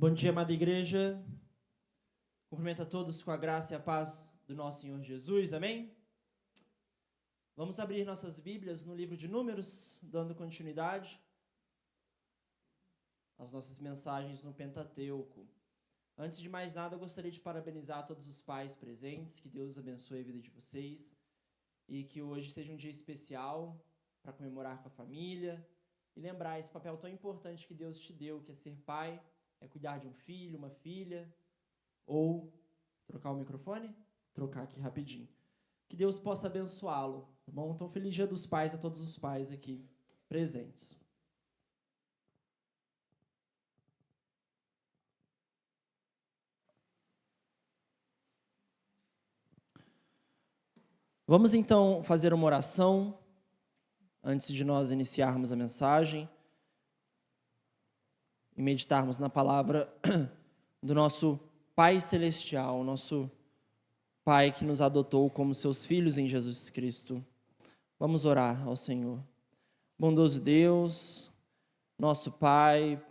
Bom dia, amada igreja. Cumprimento a todos com a graça e a paz do nosso Senhor Jesus, amém? Vamos abrir nossas Bíblias no livro de Números, dando continuidade às nossas mensagens no Pentateuco. Antes de mais nada, eu gostaria de parabenizar todos os pais presentes, que Deus abençoe a vida de vocês e que hoje seja um dia especial para comemorar com a família e lembrar esse papel tão importante que Deus te deu, que é ser pai, é cuidar de um filho, uma filha, ou trocar o microfone? Trocar aqui rapidinho. Que Deus possa abençoá-lo, tá bom? Então, feliz Dia dos Pais a todos os pais aqui presentes. Vamos então fazer uma oração antes de nós iniciarmos a mensagem e meditarmos na palavra do nosso Pai Celestial, nosso Pai que nos adotou como seus filhos em Jesus Cristo. Vamos orar ao Senhor. Bondoso Deus, nosso Pai,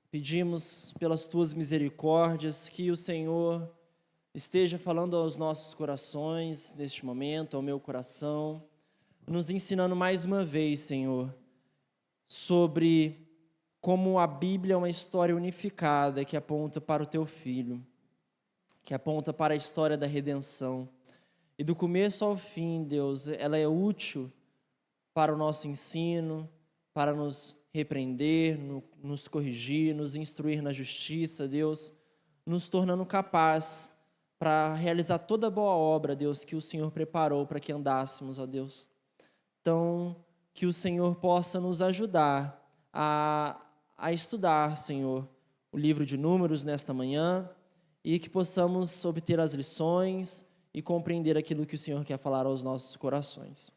pedimos pelas Tuas misericórdias que o Senhor esteja falando aos nossos corações neste momento, ao meu coração, nos ensinando mais uma vez, Senhor, sobre como a Bíblia é uma história unificada que aponta para o Teu Filho, que aponta para a história da redenção. E do começo ao fim, Deus, ela é útil para o nosso ensino, para nos repreender, nos corrigir, nos instruir na justiça, Deus, nos tornando capaz para realizar toda a boa obra, Deus, que o Senhor preparou para que andássemos, ó Deus. Então, que o Senhor possa nos ajudar a estudar, Senhor, o livro de Números nesta manhã e que possamos obter as lições e compreender aquilo que o Senhor quer falar aos nossos corações.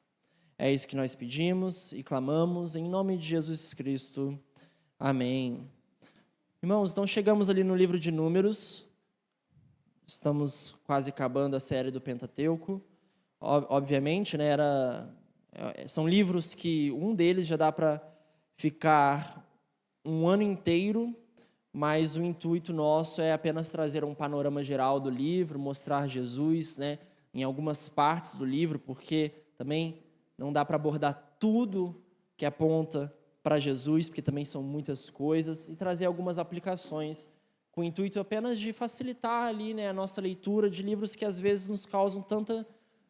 É isso que nós pedimos e clamamos em nome de Jesus Cristo. Amém. Irmãos, então chegamos ali no livro de Números. Estamos quase acabando a série do Pentateuco. Obviamente, né, são livros que um deles já dá para ficar um ano inteiro, mas o intuito nosso é apenas trazer um panorama geral do livro, mostrar Jesus, né, em algumas partes do livro, porque também não dá para abordar tudo que aponta para Jesus, porque também são muitas coisas, e trazer algumas aplicações com o intuito apenas de facilitar ali, né, a nossa leitura de livros que às vezes nos causam tanta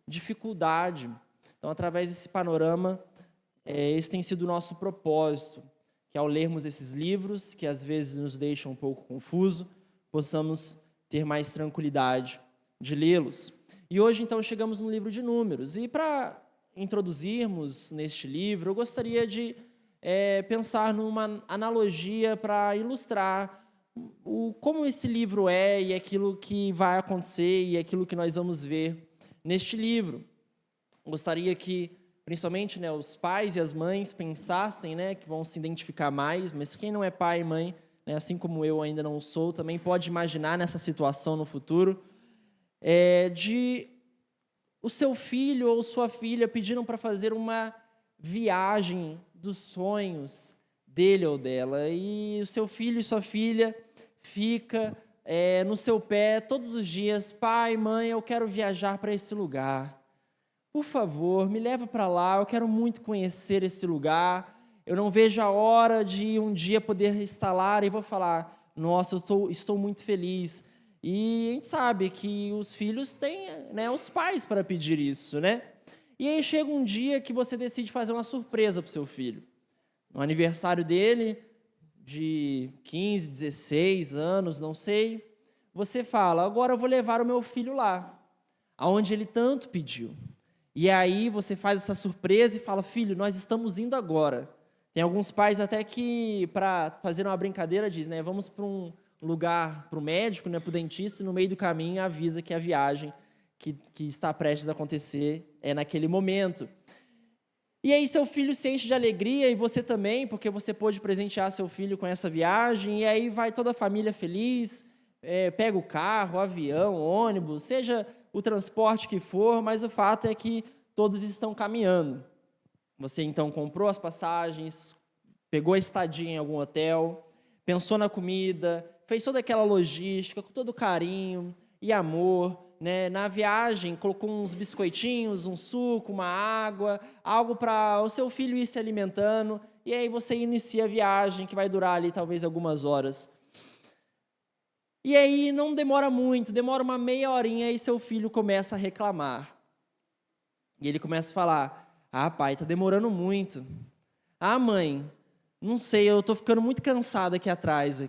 dificuldade. Então, através desse panorama, esse tem sido o nosso propósito, que ao lermos esses livros, que às vezes nos deixam um pouco confuso, possamos ter mais tranquilidade de lê-los. E hoje, então, chegamos no livro de Números. E para introduzirmos neste livro, eu gostaria de pensar numa analogia para ilustrar como esse livro é e aquilo que vai acontecer e aquilo que nós vamos ver neste livro. Gostaria que, principalmente, né, os pais e as mães pensassem, né, que vão se identificar mais, mas quem não é pai e mãe, né, assim como eu ainda não sou, também pode imaginar nessa situação no futuro, de o seu filho ou sua filha pediram para fazer uma viagem dos sonhos dele ou dela, e o seu filho e sua filha fica no seu pé todos os dias: pai, mãe, eu quero viajar para esse lugar, por favor, me leva para lá, eu quero muito conhecer esse lugar, eu não vejo a hora de um dia poder estar lá e vou falar: nossa, eu estou muito feliz. E a gente sabe que os filhos têm, né, os pais para pedir isso, né? E aí chega um dia que você decide fazer uma surpresa para o seu filho. No aniversário dele, de 15, 16 anos, não sei, você fala: agora eu vou levar o meu filho lá, aonde ele tanto pediu. E aí você faz essa surpresa e fala: filho, nós estamos indo agora. Tem alguns pais até que, para fazer uma brincadeira, diz, né, vamos para um lugar, para o médico, né, para o dentista, e no meio do caminho avisa que a viagem que está prestes a acontecer é naquele momento. E aí seu filho se enche de alegria, e você também, porque você pôde presentear seu filho com essa viagem, e aí vai toda a família feliz, pega o carro, o avião, o ônibus, seja o transporte que for, mas o fato é que todos estão caminhando. Você então comprou as passagens, pegou a estadia em algum hotel, pensou na comida, fez toda aquela logística, com todo carinho e amor, né? Na viagem, colocou uns biscoitinhos, um suco, uma água, algo para o seu filho ir se alimentando, e aí você inicia a viagem, que vai durar ali talvez algumas horas. E aí não demora muito, demora uma meia horinha e seu filho começa a reclamar. E ele começa a falar: ah, pai, está demorando muito. Ah, mãe, não sei, eu estou ficando muito cansado aqui atrás.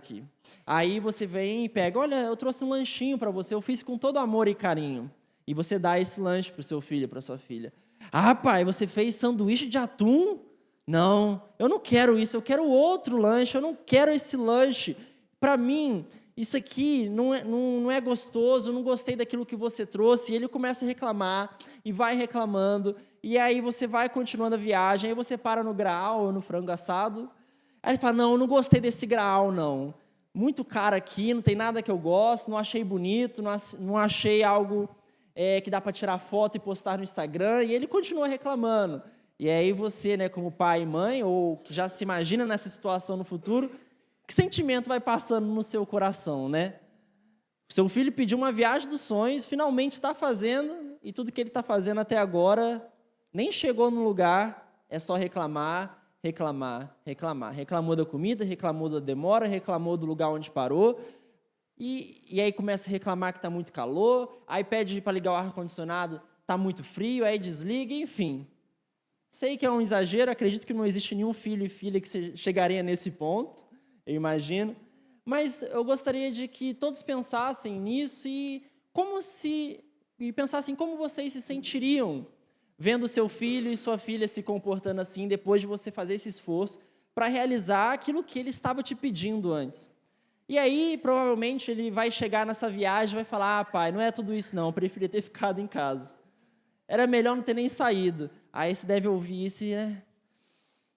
Aí você vem e pega: olha, eu trouxe um lanchinho para você, eu fiz com todo amor e carinho. E você dá esse lanche para o seu filho, para sua filha. Ah, pai, você fez sanduíche de atum? Não, eu não quero isso, eu quero outro lanche, eu não quero esse lanche. Para mim, isso aqui não é gostoso, eu não gostei daquilo que você trouxe. E ele começa a reclamar, e vai reclamando, e aí você vai continuando a viagem, aí você para no graal ou no frango assado. Aí ele fala: não, eu não gostei desse graal, não. Muito caro aqui, não tem nada que eu gosto, não achei bonito, não achei algo que dá para tirar foto e postar no Instagram. E ele continua reclamando. E aí você, né, como pai e mãe, ou que já se imagina nessa situação no futuro, que sentimento vai passando no seu coração, né? O seu filho pediu uma viagem dos sonhos, finalmente está fazendo, e tudo que ele está fazendo até agora nem chegou no lugar, é só reclamar, reclamar, reclamar. Reclamou da comida, reclamou da demora, reclamou do lugar onde parou, e aí começa a reclamar que está muito calor, aí pede para ligar o ar-condicionado, está muito frio, aí desliga, enfim. Sei que é um exagero, acredito que não existe nenhum filho e filha que chegaria nesse ponto, eu imagino, mas eu gostaria de que todos pensassem nisso e pensassem como vocês se sentiriam vendo seu filho e sua filha se comportando assim depois de você fazer esse esforço para realizar aquilo que ele estava te pedindo antes. E aí, provavelmente, ele vai chegar nessa viagem e vai falar: ah, pai, não é tudo isso não, eu preferia ter ficado em casa. Era melhor não ter nem saído. Aí você deve ouvir isso e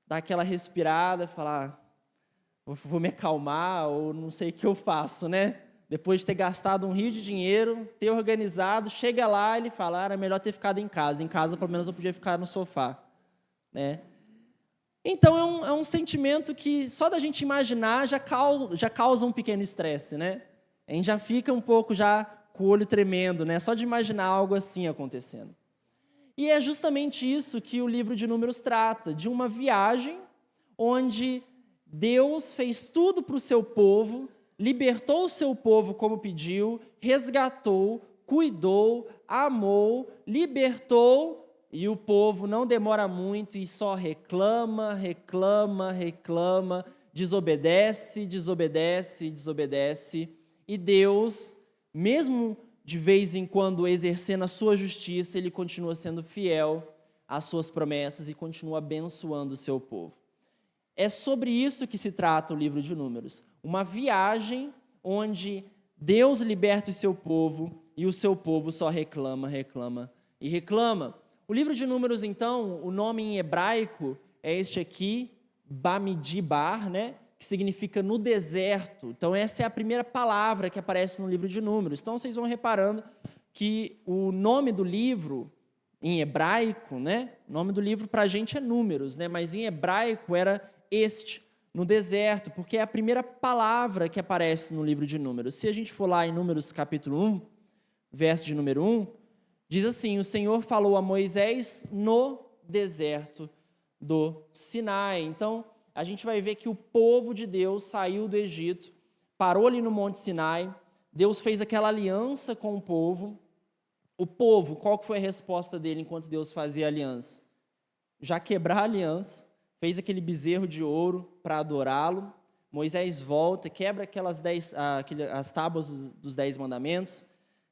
dar aquela respirada, falar: vou me acalmar, ou não sei o que eu faço, né? Depois de ter gastado um rio de dinheiro, ter organizado, chega lá, ele fala: era melhor ter ficado em casa. Em casa, pelo menos, eu podia ficar no sofá, né? Então, é um sentimento que só da gente imaginar já causa um pequeno estresse, né? A gente já fica um pouco já com o olho tremendo, né? Só de imaginar algo assim acontecendo. E é justamente isso que o livro de Números trata, de uma viagem onde Deus fez tudo para o seu povo, libertou o seu povo como pediu, resgatou, cuidou, amou, libertou, e o povo não demora muito e só reclama, reclama, reclama, desobedece, desobedece, desobedece. E Deus, mesmo de vez em quando exercendo a sua justiça, ele continua sendo fiel às suas promessas e continua abençoando o seu povo. É sobre isso que se trata o livro de Números. Uma viagem onde Deus liberta o seu povo e o seu povo só reclama, reclama e reclama. O livro de Números, então, o nome em hebraico é este aqui, Bamidbar, né? Que significa no deserto. Então, essa é a primeira palavra que aparece no livro de Números. Então, vocês vão reparando que o nome do livro, em hebraico, né? O nome do livro para a gente é Números, né? Mas em hebraico era este, no deserto, porque é a primeira palavra que aparece no livro de Números. Se a gente for lá em Números capítulo 1, verso de número 1, diz assim: o Senhor falou a Moisés no deserto do Sinai. Então, a gente vai ver que o povo de Deus saiu do Egito, parou ali no Monte Sinai, Deus fez aquela aliança com o povo. O povo, qual foi a resposta dele enquanto Deus fazia a aliança? Já quebrar a aliança, fez aquele bezerro de ouro para adorá-lo. Moisés volta, quebra as tábuas dos 10 mandamentos.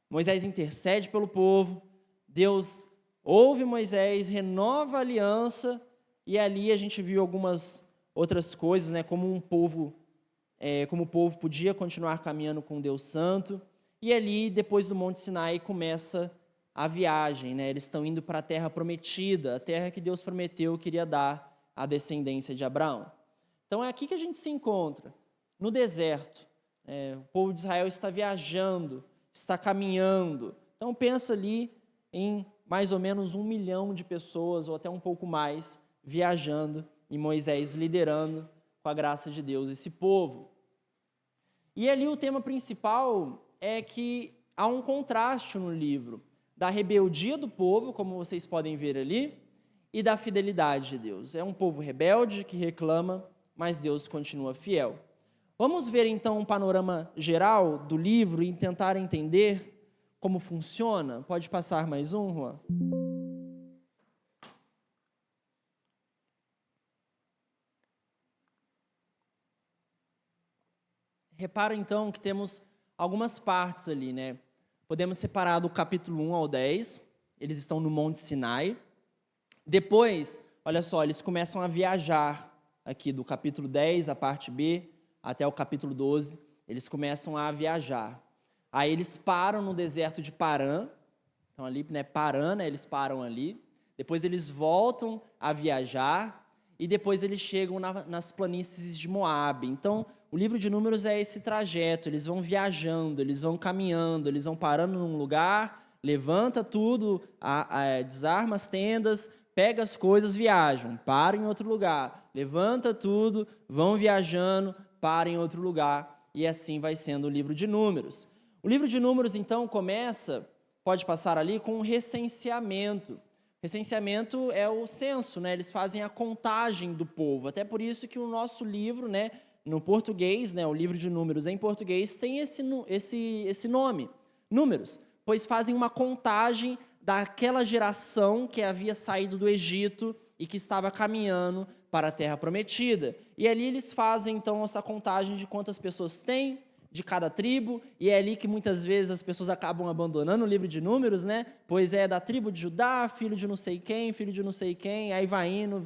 Moisés intercede pelo povo. Deus ouve Moisés, renova a aliança, e ali a gente viu algumas outras coisas, né, como o povo podia continuar caminhando com Deus Santo. E ali, depois do Monte Sinai, começa a viagem, né? Eles estão indo para a terra prometida, a terra que Deus prometeu que iria dar à descendência de Abraão. Então é aqui que a gente se encontra, no deserto. O povo de Israel está viajando, está caminhando. Então pensa ali em mais ou menos 1 milhão de pessoas, ou até um pouco mais, viajando, e Moisés liderando, com a graça de Deus, esse povo. E ali o tema principal é que há um contraste no livro da rebeldia do povo, como vocês podem ver ali, e da fidelidade de Deus. É um povo rebelde que reclama, mas Deus continua fiel. Vamos ver então um panorama geral do livro e tentar entender como funciona? Pode passar mais um, Juan? Repara então que temos algumas partes ali, né? Podemos separar do capítulo 1 ao 10, eles estão no Monte Sinai. Depois, olha só, eles começam a viajar aqui do capítulo 10, a parte B, até o capítulo 12, eles começam a viajar. Aí eles param no deserto de Parã, então ali, né, Parã, né, eles param ali. Depois eles voltam a viajar e depois eles chegam nas planícies de Moabe. Então, o livro de Números é esse trajeto, eles vão viajando, eles vão caminhando, eles vão parando num lugar, levanta tudo, desarma as tendas, pega as coisas, viajam, para em outro lugar, levanta tudo, vão viajando, para em outro lugar, e assim vai sendo o livro de Números. O livro de Números, então, começa, pode passar ali, com um recenseamento. Recenseamento é o censo, né? Eles fazem a contagem do povo, até por isso que o nosso livro, né, no português, né, o livro de Números em português, tem esse nome, Números, pois fazem uma contagem daquela geração que havia saído do Egito e que estava caminhando para a Terra Prometida. E ali eles fazem, então, essa contagem de quantas pessoas tem, de cada tribo, e é ali que muitas vezes as pessoas acabam abandonando o livro de Números, né? Pois é da tribo de Judá, filho de não sei quem, filho de não sei quem, aí vai indo,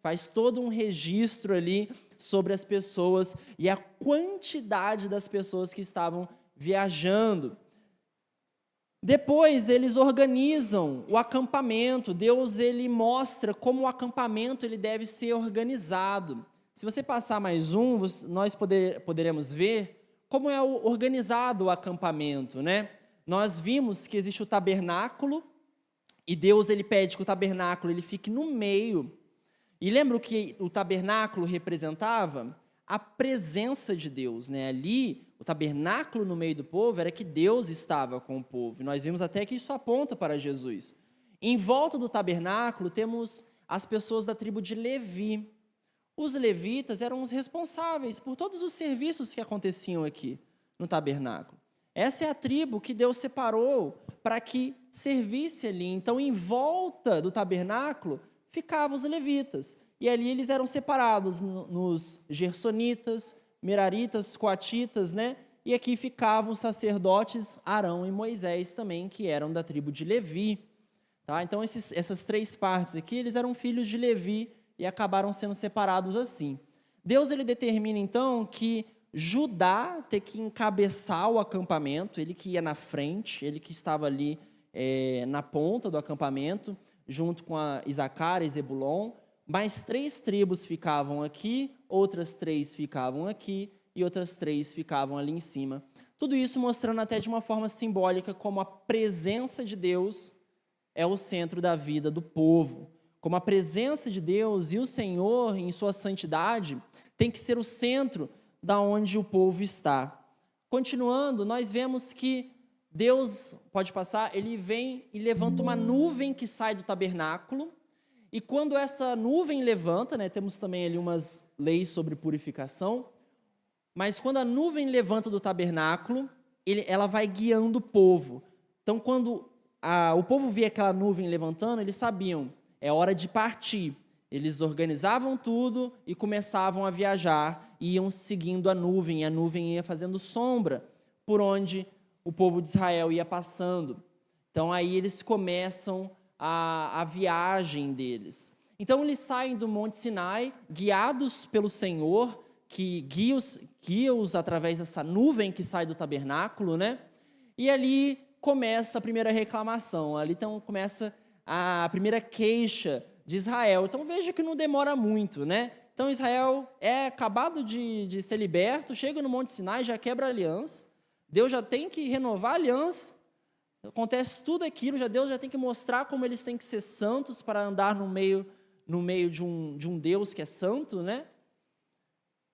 faz todo um registro ali sobre as pessoas e a quantidade das pessoas que estavam viajando. Depois eles organizam o acampamento. Deus ele mostra como o acampamento ele deve ser organizado. Se você passar mais um, nós poderemos ver como é organizado o acampamento, né? Nós vimos que existe o tabernáculo e Deus ele pede que o tabernáculo ele fique no meio. E lembra o que o tabernáculo representava? A presença de Deus, né? Ali, o tabernáculo no meio do povo era que Deus estava com o povo. E nós vimos até que isso aponta para Jesus. Em volta do tabernáculo temos as pessoas da tribo de Levi. Os levitas eram os responsáveis por todos os serviços que aconteciam aqui no tabernáculo. Essa é a tribo que Deus separou para que servisse ali. Então, em volta do tabernáculo ficavam os levitas. E ali eles eram separados nos gersonitas, meraritas, coatitas, né? E aqui ficavam os sacerdotes Arão e Moisés também, que eram da tribo de Levi. Tá? Então, essas três partes aqui, eles eram filhos de Levi e acabaram sendo separados assim. Deus ele determina, então, que Judá tem que encabeçar o acampamento, ele que ia na frente, ele que estava ali na ponta do acampamento, junto com Isacar e Zebulon. Mais 3 tribos ficavam aqui, outras 3 ficavam aqui e outras 3 ficavam ali em cima. Tudo isso mostrando até de uma forma simbólica como a presença de Deus é o centro da vida do povo. Como a presença de Deus e o Senhor em sua santidade tem que ser o centro da onde o povo está. Continuando, nós vemos que Deus, pode passar, ele vem e levanta uma nuvem que sai do tabernáculo. E quando essa nuvem levanta, né, temos também ali umas leis sobre purificação, mas quando a nuvem levanta do tabernáculo, ela vai guiando o povo. Então, quando o povo via aquela nuvem levantando, eles sabiam, é hora de partir. Eles organizavam tudo e começavam a viajar, iam seguindo a nuvem ia fazendo sombra por onde o povo de Israel ia passando. Então, aí eles começam a viagem deles. Então, eles saem do Monte Sinai, guiados pelo Senhor, que guia-os através dessa nuvem que sai do tabernáculo, né? E ali começa a primeira reclamação, ali então começa a primeira queixa de Israel. Então, veja que não demora muito, né? Então, Israel é acabado de ser liberto, chega no Monte Sinai, já quebra a aliança, Deus já tem que renovar a aliança, acontece tudo aquilo, Deus já tem que mostrar como eles têm que ser santos para andar no meio de um Deus que é santo, né?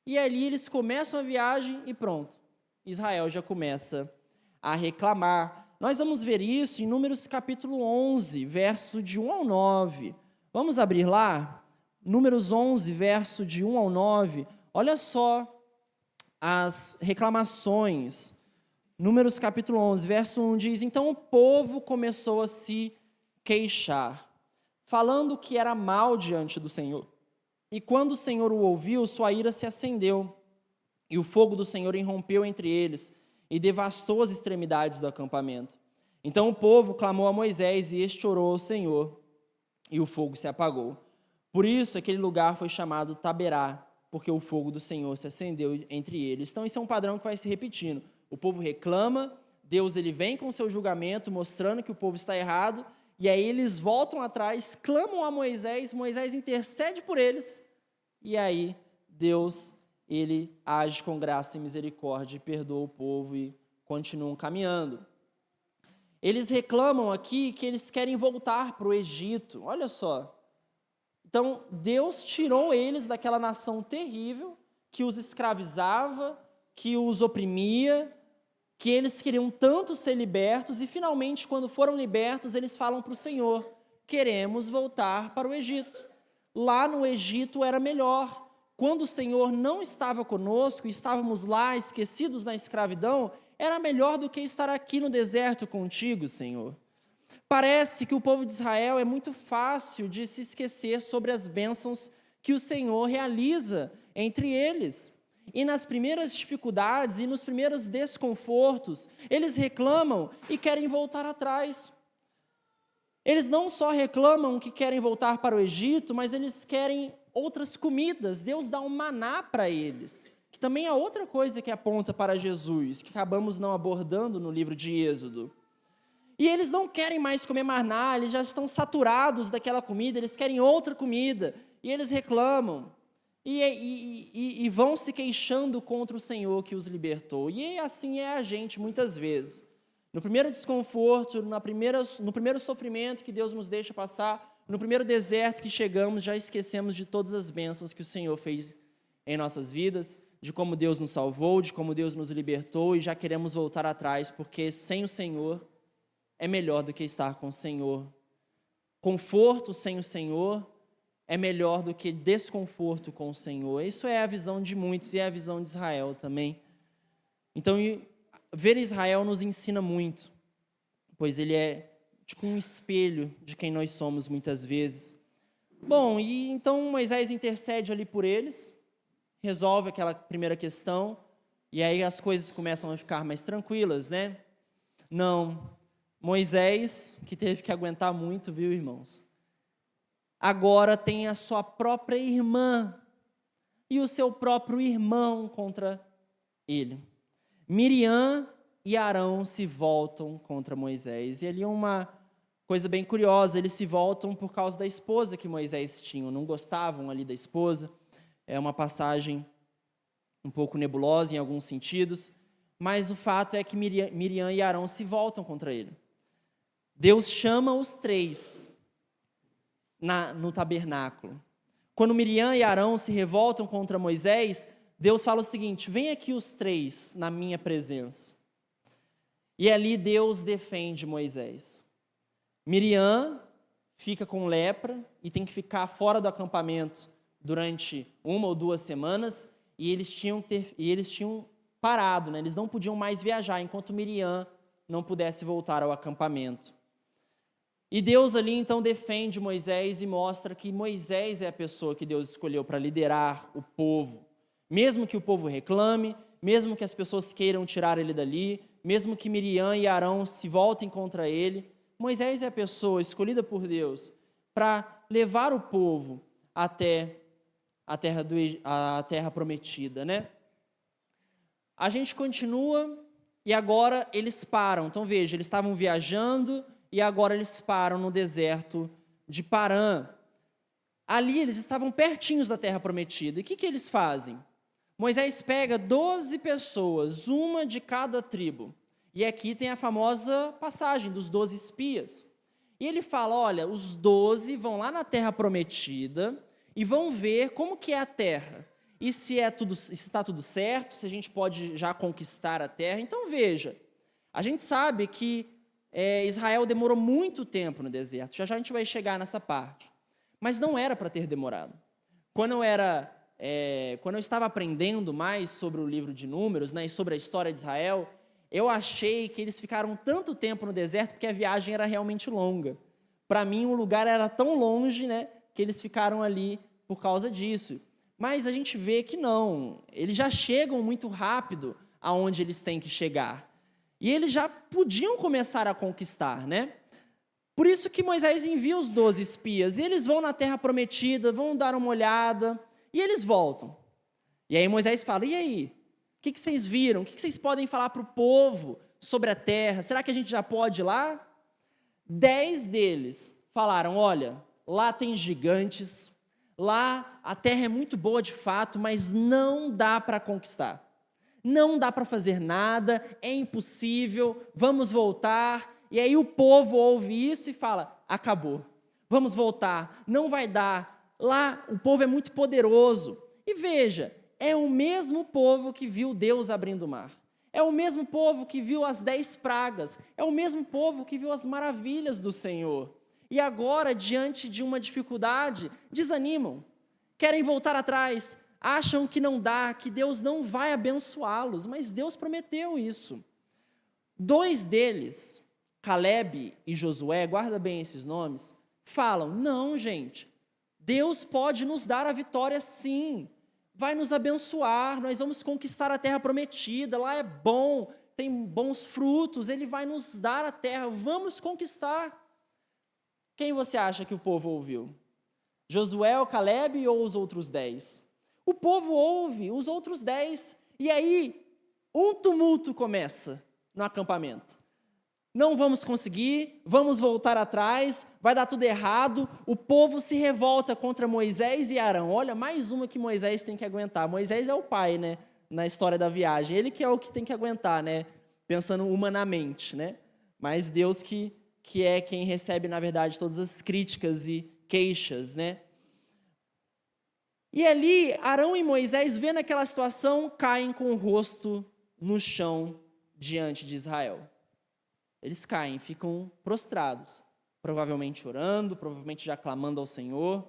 E ali eles começam a viagem e pronto. Israel já começa a reclamar. Nós vamos ver isso em Números capítulo 11, verso de 1 ao 9. Vamos abrir lá? Números 11, verso de 1 ao 9. Olha só as reclamações. Números capítulo 11, verso 1 diz: Então o povo começou a se queixar, falando que era mal diante do Senhor. E quando o Senhor o ouviu, sua ira se acendeu, e o fogo do Senhor irrompeu entre eles, e devastou as extremidades do acampamento. Então o povo clamou a Moisés, e este orou ao Senhor, e o fogo se apagou. Por isso aquele lugar foi chamado Taberá, porque o fogo do Senhor se acendeu entre eles. Então isso é um padrão que vai se repetindo. O povo reclama, Deus ele vem com o seu julgamento, mostrando que o povo está errado, e aí eles voltam atrás, clamam a Moisés, Moisés intercede por eles, e aí Deus ele age com graça e misericórdia, perdoa o povo e continuam caminhando. Eles reclamam aqui que eles querem voltar para o Egito, olha só. Então, Deus tirou eles daquela nação terrível, que os escravizava, que os oprimia, que eles queriam tanto ser libertos, e finalmente, quando foram libertos, eles falam para o Senhor: queremos voltar para o Egito. Lá no Egito era melhor. Quando o Senhor não estava conosco, e estávamos lá esquecidos na escravidão, era melhor do que estar aqui no deserto contigo, Senhor. Parece que o povo de Israel é muito fácil de se esquecer sobre as bênçãos que o Senhor realiza entre eles. E nas primeiras dificuldades e nos primeiros desconfortos, eles reclamam e querem voltar atrás. Eles não só reclamam que querem voltar para o Egito, mas eles querem outras comidas. Deus dá um maná para eles, que também é outra coisa que aponta para Jesus, que acabamos não abordando no livro de Êxodo. E eles não querem mais comer maná, eles já estão saturados daquela comida, eles querem outra comida, e eles reclamam, e vão se queixando contra o Senhor que os libertou. E assim é a gente muitas vezes. No primeiro desconforto, no primeiro sofrimento que Deus nos deixa passar, no primeiro deserto que chegamos, já esquecemos de todas as bênçãos que o Senhor fez em nossas vidas, de como Deus nos salvou, de como Deus nos libertou, e já queremos voltar atrás, porque sem o Senhor é melhor do que estar com o Senhor. Conforto sem o Senhor é melhor do que desconforto com o Senhor. Isso é a visão de muitos e é a visão de Israel também. Então, ver Israel nos ensina muito, pois ele é tipo um espelho de quem nós somos muitas vezes. Bom, e então Moisés intercede ali por eles, resolve aquela primeira questão, e aí as coisas começam a ficar mais tranquilas, né? Não, Moisés, que teve que aguentar muito, viu, irmãos? Agora tem a sua própria irmã e o seu próprio irmão contra ele. Miriam e Arão se voltam contra Moisés. E ali é uma coisa bem curiosa, eles se voltam por causa da esposa que Moisés tinha, não gostavam ali da esposa. É uma passagem um pouco nebulosa em alguns sentidos, mas o fato é que Miriam e Arão se voltam contra ele. Deus chama os três no tabernáculo. Quando Miriam e Arão se revoltam contra Moisés, Deus fala o seguinte: vem aqui os três na minha presença. E ali Deus defende Moisés. Miriam fica com lepra e tem que ficar fora do acampamento durante 1 ou 2 semanas, e eles tinham parado, né? Eles não podiam mais viajar enquanto Miriam não pudesse voltar ao acampamento. E Deus ali então defende Moisés e mostra que Moisés é a pessoa que Deus escolheu para liderar o povo. Mesmo que o povo reclame, mesmo que as pessoas queiram tirar ele dali, mesmo que Miriam e Arão se voltem contra ele, Moisés é a pessoa escolhida por Deus para levar o povo até a terra prometida, né? A gente continua e agora eles param. Então veja, eles estavam viajando e agora eles param no deserto de Parã. Ali eles estavam pertinhos da terra prometida. E o que eles fazem? Moisés pega 12 pessoas, uma de cada tribo. E aqui tem a famosa passagem dos 12 espias. E ele fala, olha, os 12 vão lá na terra prometida e vão ver como que é a terra. E se está tudo certo, se a gente pode já conquistar a terra. Então veja, a gente sabe que Israel demorou muito tempo no deserto, já a gente vai chegar nessa parte. Mas não era para ter demorado. Quando eu estava aprendendo mais sobre o livro de Números, né, e sobre a história de Israel, eu achei que eles ficaram tanto tempo no deserto porque a viagem era realmente longa. Para mim, o lugar era tão longe, né, que eles ficaram ali por causa disso. Mas a gente vê que não, eles já chegam muito rápido aonde eles têm que chegar. E eles já podiam começar a conquistar, né? Por isso que Moisés envia os 12 espias, e eles vão na terra prometida, vão dar uma olhada, e eles voltam. E aí Moisés fala, e aí? O que vocês viram? O que vocês podem falar para o povo sobre a terra? Será que a gente já pode ir lá? 10 deles falaram, olha, lá tem gigantes, lá a terra é muito boa de fato, mas não dá para conquistar. Não dá para fazer nada, é impossível, vamos voltar. E aí o povo ouve isso e fala, acabou, vamos voltar, não vai dar. Lá o povo é muito poderoso. E veja, é o mesmo povo que viu Deus abrindo o mar. É o mesmo povo que viu as 10 pragas. É o mesmo povo que viu as maravilhas do Senhor. E agora, diante de uma dificuldade, desanimam, querem voltar atrás, acham que não dá, que Deus não vai abençoá-los, mas Deus prometeu isso. 2 deles, Caleb e Josué, guarda bem esses nomes, falam, não, gente, Deus pode nos dar a vitória sim, vai nos abençoar, nós vamos conquistar a terra prometida, lá é bom, tem bons frutos, Ele vai nos dar a terra, vamos conquistar. Quem você acha que o povo ouviu? Josué, ou Caleb ou os outros 10? O povo ouve os outros 10, e aí um tumulto começa no acampamento. Não vamos conseguir, vamos voltar atrás, vai dar tudo errado, o povo se revolta contra Moisés e Arão. Olha, mais uma que Moisés tem que aguentar. Moisés é o pai, né, na história da viagem, ele que é o que tem que aguentar, né, pensando humanamente, né, mas Deus que é quem recebe, na verdade, todas as críticas e queixas, né. E ali, Arão e Moisés, vendo aquela situação, caem com o rosto no chão diante de Israel. Eles caem, ficam prostrados, provavelmente orando, provavelmente já clamando ao Senhor.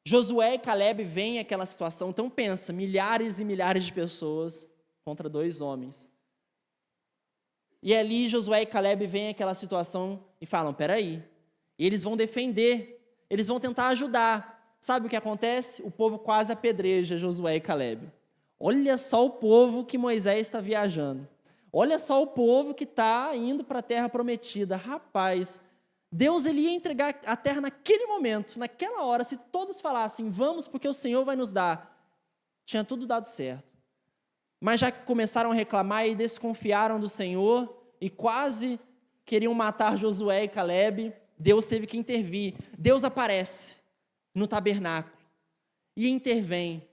Josué e Caleb veem aquela situação, então pensa, milhares e milhares de pessoas contra 2 homens. E ali Josué e Caleb veem aquela situação e falam, peraí, e eles vão defender, eles vão tentar ajudar. Sabe o que acontece? O povo quase apedreja Josué e Caleb. Olha só o povo que Moisés está viajando. Olha só o povo que está indo para a terra prometida. Rapaz, Deus ele ia entregar a terra naquele momento, naquela hora, se todos falassem, vamos porque o Senhor vai nos dar. Tinha tudo dado certo. Mas já que começaram a reclamar e desconfiaram do Senhor e quase queriam matar Josué e Caleb, Deus teve que intervir. Deus aparece no tabernáculo e intervém.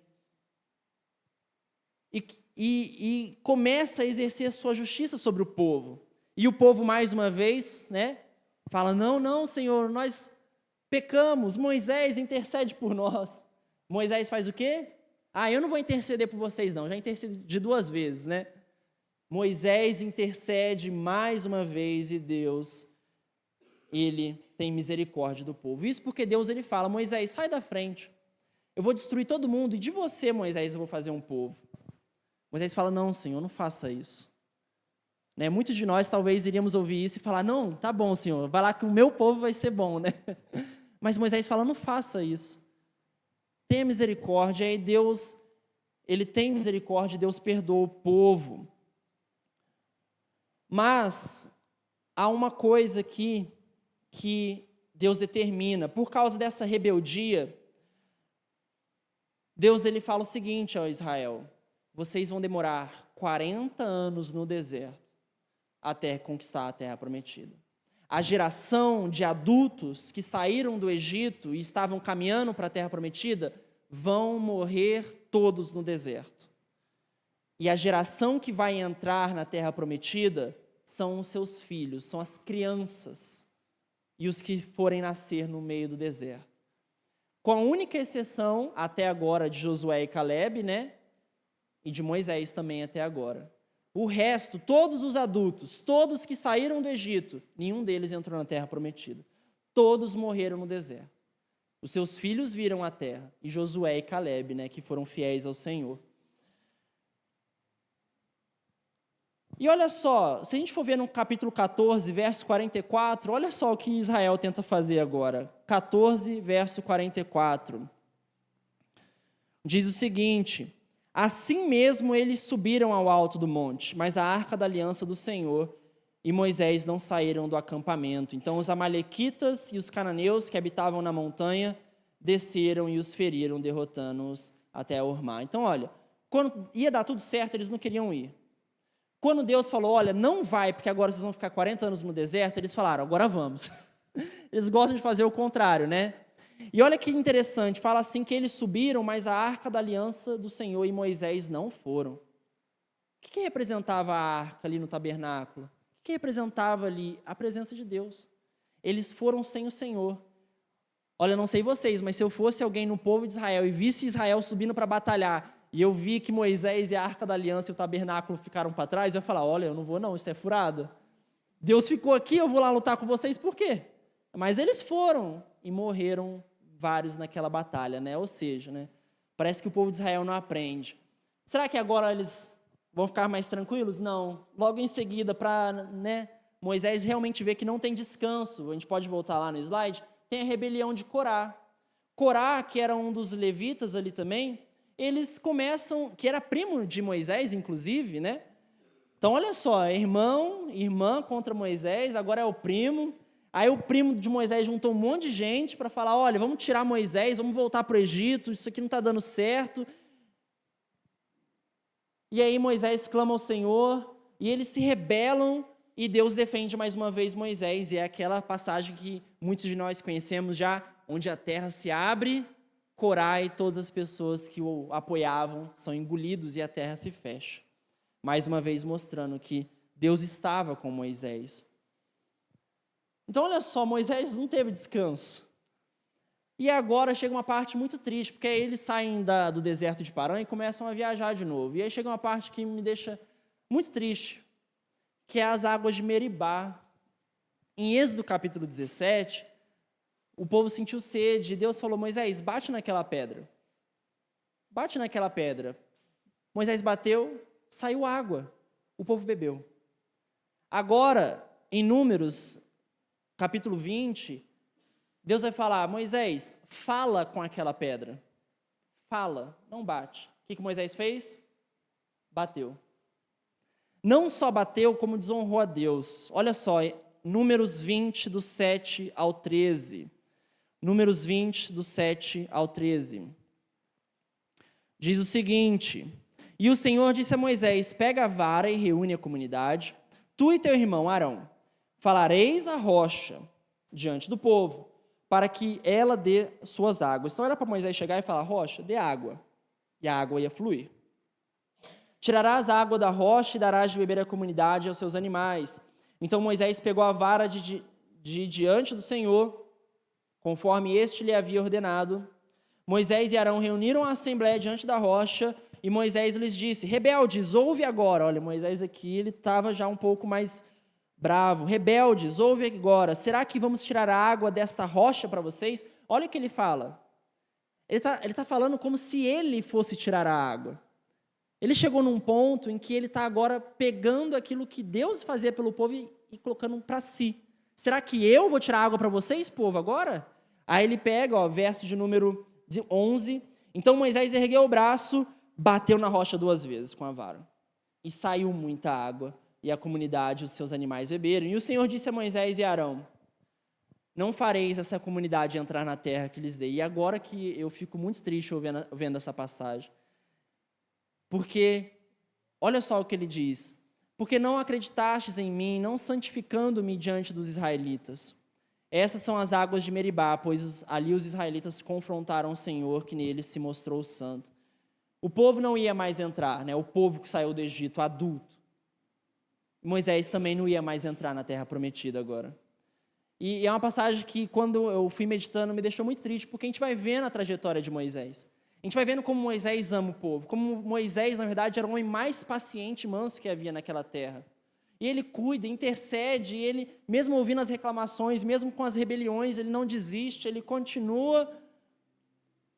E começa a exercer a sua justiça sobre o povo. E o povo, mais uma vez, né, fala, não, Senhor, nós pecamos, Moisés intercede por nós. Moisés faz o quê? Eu não vou interceder por vocês não, já intercedi 2 vezes, né? Moisés intercede mais uma vez e Deus, ele tem misericórdia do povo. Isso porque Deus, ele fala, Moisés, sai da frente, eu vou destruir todo mundo e de você, Moisés, eu vou fazer um povo. Moisés fala, não, Senhor, não faça isso. Né? Muitos de nós talvez iríamos ouvir isso e falar, não, tá bom, Senhor, vai lá que o meu povo vai ser bom, né? Mas Moisés fala, não faça isso. Tenha misericórdia. E Deus, ele tem misericórdia, Deus perdoa o povo. Mas há uma coisa aqui que Deus determina. Por causa dessa rebeldia, Deus ele fala o seguinte ao Israel, vocês vão demorar 40 anos no deserto até conquistar a terra prometida. A geração de adultos que saíram do Egito e estavam caminhando para a terra prometida vão morrer todos no deserto. E a geração que vai entrar na terra prometida são os seus filhos, são as crianças e os que forem nascer no meio do deserto. com a única exceção, até agora, de Josué e Caleb, né? E de Moisés também até agora. O resto, todos os adultos, todos que saíram do Egito, nenhum deles entrou na terra prometida. Todos morreram no deserto. Os seus filhos viram a terra, e Josué e Caleb, né, que foram fiéis ao Senhor. E olha só, se a gente for ver no capítulo 14, verso 44, olha só o que Israel tenta fazer agora. 14, verso 44. Diz o seguinte: assim mesmo eles subiram ao alto do monte, mas a arca da aliança do Senhor e Moisés não saíram do acampamento. Então os amalequitas e os cananeus que habitavam na montanha desceram e os feriram, derrotando-os até Ormá. Então, olha, quando ia dar tudo certo, eles não queriam ir. Quando Deus falou, olha, não vai, porque agora vocês vão ficar 40 anos no deserto, eles falaram, agora vamos. Eles gostam de fazer o contrário, né? E olha que interessante, fala assim que eles subiram, mas a arca da aliança do Senhor e Moisés não foram. O que representava a arca ali no tabernáculo? O que representava ali? A presença de Deus. Eles foram sem o Senhor. Olha, eu não sei vocês, mas se eu fosse alguém no povo de Israel e visse Israel subindo para batalhar, e eu vi que Moisés e a arca da aliança e o tabernáculo ficaram para trás, eu ia falar, olha, eu não vou não, isso é furada. Deus ficou aqui, eu vou lá lutar com vocês, por quê? Mas eles foram e morreram vários naquela batalha, né? Ou seja, né? Parece que o povo de Israel não aprende. Será que agora eles vão ficar mais tranquilos? Não. Logo em seguida, para, né, Moisés realmente ver que não tem descanso, a gente pode voltar lá no slide, tem a rebelião de Corá. Corá, que era um dos levitas ali também, eles começam, que era primo de Moisés, inclusive, né? Então, olha só, irmã contra Moisés, agora é o primo. Aí o primo de Moisés juntou um monte de gente para falar, olha, vamos tirar Moisés, vamos voltar para o Egito, isso aqui não está dando certo. E aí Moisés clama ao Senhor, e eles se rebelam, e Deus defende mais uma vez Moisés, e é aquela passagem que muitos de nós conhecemos já, onde a terra se abre, Corá e todas as pessoas que o apoiavam são engolidos e a terra se fecha. Mais uma vez mostrando que Deus estava com Moisés. Então, olha só, Moisés não teve descanso. E agora chega uma parte muito triste, porque aí eles saem do deserto de Parã e começam a viajar de novo. E aí chega uma parte que me deixa muito triste, que é as águas de Meribá. Em Êxodo capítulo 17, o povo sentiu sede, e Deus falou, Moisés, bate naquela pedra. Bate naquela pedra. Moisés bateu, saiu água. O povo bebeu. Agora, em Números, capítulo 20, Deus vai falar, Moisés, fala com aquela pedra. Fala, não bate. O que Moisés fez? Bateu. Não só bateu, como desonrou a Deus. Olha só, Números 20, do 7 ao 13. Números 20, do 7 ao 13. Diz o seguinte, e o Senhor disse a Moisés, pega a vara e reúne a comunidade, tu e teu irmão Arão, falareis a rocha diante do povo, para que ela dê suas águas. Então era para Moisés chegar e falar, rocha, dê água, e a água ia fluir. Tirarás a água da rocha e darás de beber à comunidade e aos seus animais. Então Moisés pegou a vara de diante do Senhor, conforme este lhe havia ordenado. Moisés e Arão reuniram a assembleia diante da rocha, e Moisés lhes disse, rebeldes, ouve agora. Olha, Moisés aqui, ele estava já um pouco mais bravo. Rebeldes, ouve agora. Será que vamos tirar a água desta rocha para vocês? Olha o que ele fala. Ele tá falando como se ele fosse tirar a água. Ele chegou num ponto em que ele está agora pegando aquilo que Deus fazia pelo povo e colocando para si. Será que eu vou tirar água para vocês, povo, agora? Aí ele pega, verso de número 11. Então Moisés ergueu o braço, bateu na rocha 2 vezes com a vara. E saiu muita água, e a comunidade e os seus animais beberam. E o Senhor disse a Moisés e Arão, não fareis essa comunidade entrar na terra que lhes dei. E agora que eu fico muito triste vendo essa passagem. Porque, olha só o que ele diz, porque não acreditastes em mim, não santificando-me diante dos israelitas. Essas são as águas de Meribá, pois ali os israelitas confrontaram o Senhor, que nele se mostrou santo. O povo não ia mais entrar, né? O povo que saiu do Egito, adulto. Moisés também não ia mais entrar na terra prometida agora. E é uma passagem que, quando eu fui meditando, me deixou muito triste, porque a gente vai vendo a trajetória de Moisés. A gente vai vendo como Moisés ama o povo, como Moisés, na verdade, era o homem mais paciente e manso que havia naquela terra. E ele cuida, intercede, e ele, mesmo ouvindo as reclamações, mesmo com as rebeliões, ele não desiste, ele continua.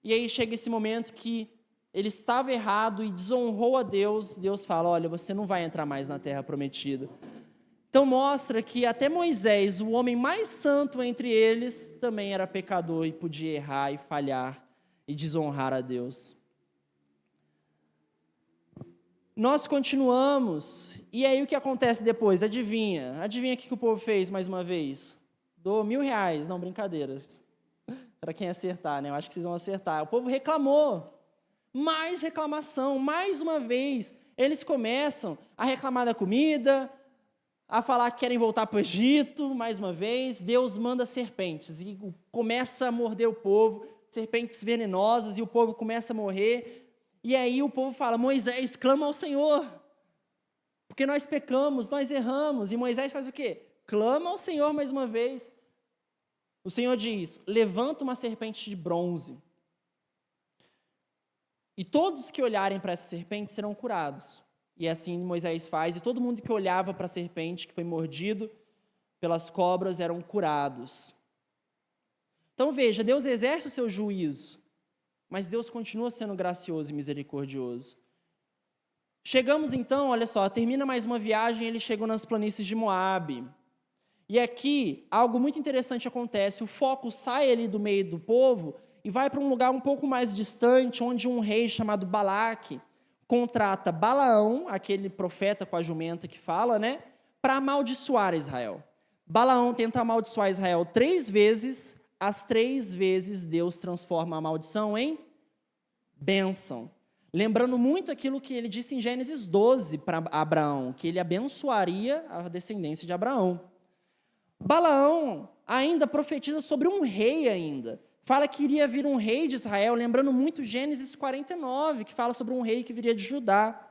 E aí chega esse momento que ele estava errado e desonrou a Deus. Deus fala: olha, você não vai entrar mais na terra prometida. Então mostra que até Moisés, o homem mais santo entre eles, também era pecador e podia errar e falhar e desonrar a Deus. Nós continuamos, e aí o que acontece depois? Adivinha? Adivinha o que o povo fez mais uma vez? Dou R$1.000, não, brincadeira. Para quem acertar, né? Eu acho que vocês vão acertar. O povo reclamou. Mais reclamação, mais uma vez. Eles começam a reclamar da comida, a falar que querem voltar para o Egito, mais uma vez. Deus manda serpentes e começa a morder o povo, serpentes venenosas, e o povo começa a morrer. E aí o povo fala: Moisés, clama ao Senhor, porque nós pecamos, nós erramos. E Moisés faz o quê? Clama ao Senhor mais uma vez. O Senhor diz: levanta uma serpente de bronze, e todos que olharem para essa serpente serão curados. E assim Moisés faz, e todo mundo que olhava para a serpente, que foi mordido pelas cobras, eram curados. Então veja, Deus exerce o seu juízo, mas Deus continua sendo gracioso e misericordioso. Chegamos então, olha só, termina mais uma viagem, eles chegam nas planícies de Moabe. E aqui, algo muito interessante acontece, o foco sai ali do meio do povo e vai para um lugar um pouco mais distante, onde um rei chamado Balaque contrata Balaão, aquele profeta com a jumenta que fala, né, para amaldiçoar Israel. Balaão tenta amaldiçoar Israel 3 vezes, as 3 vezes Deus transforma a maldição em bênção. Lembrando muito aquilo que ele disse em Gênesis 12 para Abraão, que ele abençoaria a descendência de Abraão. Balaão ainda profetiza sobre um rei ainda. Fala que iria vir um rei de Israel, lembrando muito Gênesis 49, que fala sobre um rei que viria de Judá.